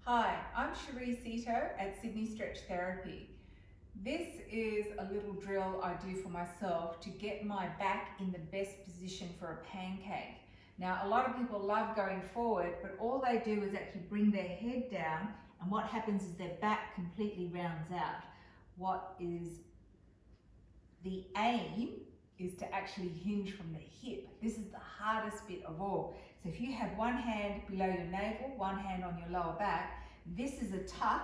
Hi, I'm Cherie Cito at Sydney Stretch Therapy. This is a little drill I do for myself to get my back in the best position for a pancake. Now, a lot of people love going forward, but all they do is actually bring their head down, and what happens is their back completely rounds out. What is the aim is to actually hinge from the hip. This is the hardest bit of all. So if you have one hand below your navel, one hand on your lower back, this is a tuck,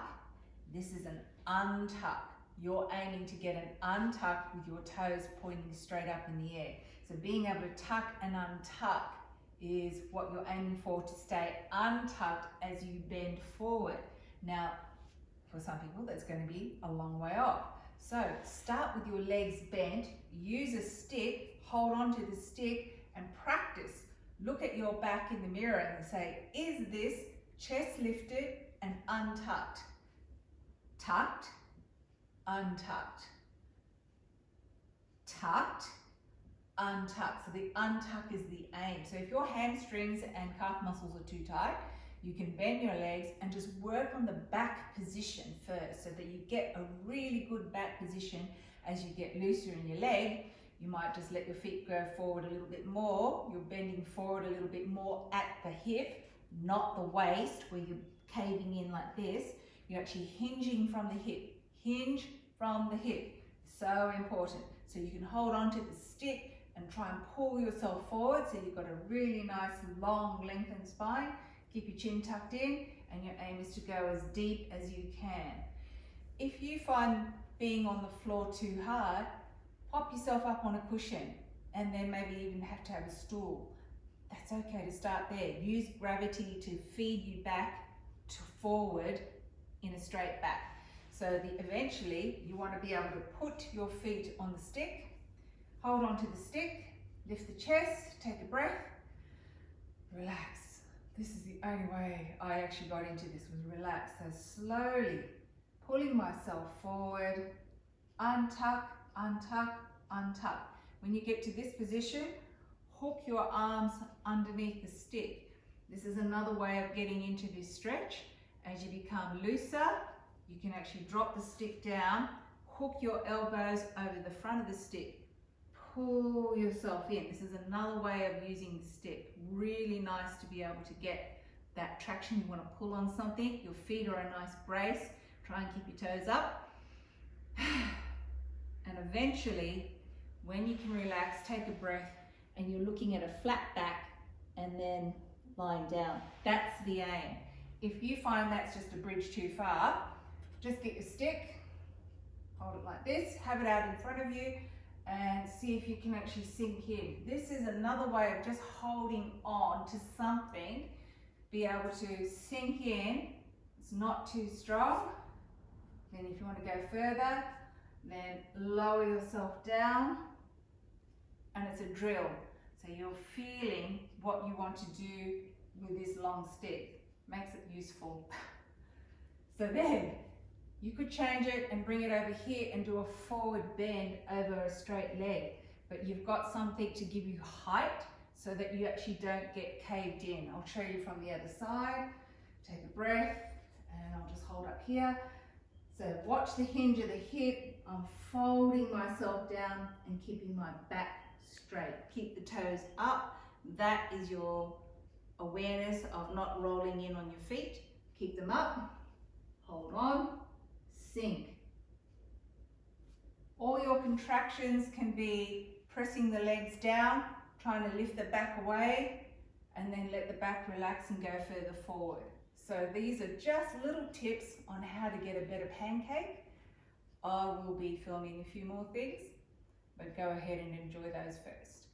this is an untuck. You're aiming to get an untuck with your toes pointing straight up in the air. So being able to tuck and untuck is what you're aiming for, to stay untucked as you bend forward. Now, for some people, that's going to be a long way off. So start with your legs bent, use a stick, hold on to the stick and practice. Look at your back in the mirror and say, is this chest lifted and untucked? Tucked, untucked. Tucked, untucked. So the untuck is the aim. So if your hamstrings and calf muscles are too tight, you can bend your legs and just work on the back position first so that you get a really good back position. As you get looser in your leg, you might just let your feet go forward a little bit more. You're bending forward a little bit more at the hip, not the waist where you're caving in like this. You're actually hinging from the hip. Hinge from the hip. So important. So you can hold on to the stick and try and pull yourself forward so you've got a really nice long lengthened spine. Keep your chin tucked in, and your aim is to go as deep as you can. If you find being on the floor too hard, pop yourself up on a cushion and then maybe even have to have a stool. That's okay to start there. Use gravity to feed you back to forward in a straight back. So eventually you want to be able to put your feet on the stick, hold on to the stick, lift the chest, take a breath, relax. This is the only way I actually got into this, was relax. So slowly pulling myself forward, untuck, untuck, untuck. When you get to this position, hook your arms underneath the stick. This is another way of getting into this stretch. As you become looser, you can actually drop the stick down, hook your elbows over the front of the stick. Pull yourself in. This is another way of using the stick. Really nice to be able to get that traction. You want to pull on something. Your feet are a nice brace. Try and keep your toes up. And eventually, when you can relax, take a breath, and you're looking at a flat back and then lying down. That's the aim. If you find that's just a bridge too far, just get your stick, hold it like this, have it out in front of you, and see if you can actually sink in. This is another way of just holding on to something, be able to sink in. It's not too strong. Then if you want to go further, then lower yourself down, and it's a drill. So you're feeling what you want to do with this long stick. Makes it useful. So then, you could change it and bring it over here and do a forward bend over a straight leg. But you've got something to give you height so that you actually don't get caved in. I'll show you from the other side. Take a breath, and I'll just hold up here. So watch the hinge of the hip. I'm folding myself down and keeping my back straight. Keep the toes up. That is your awareness of not rolling in on your feet. Keep them up. Hold on. Sink. All your contractions can be pressing the legs down, trying to lift the back away, and then let the back relax and go further forward. So these are just little tips on how to get a better pancake. I will be filming a few more things, but go ahead and enjoy those first.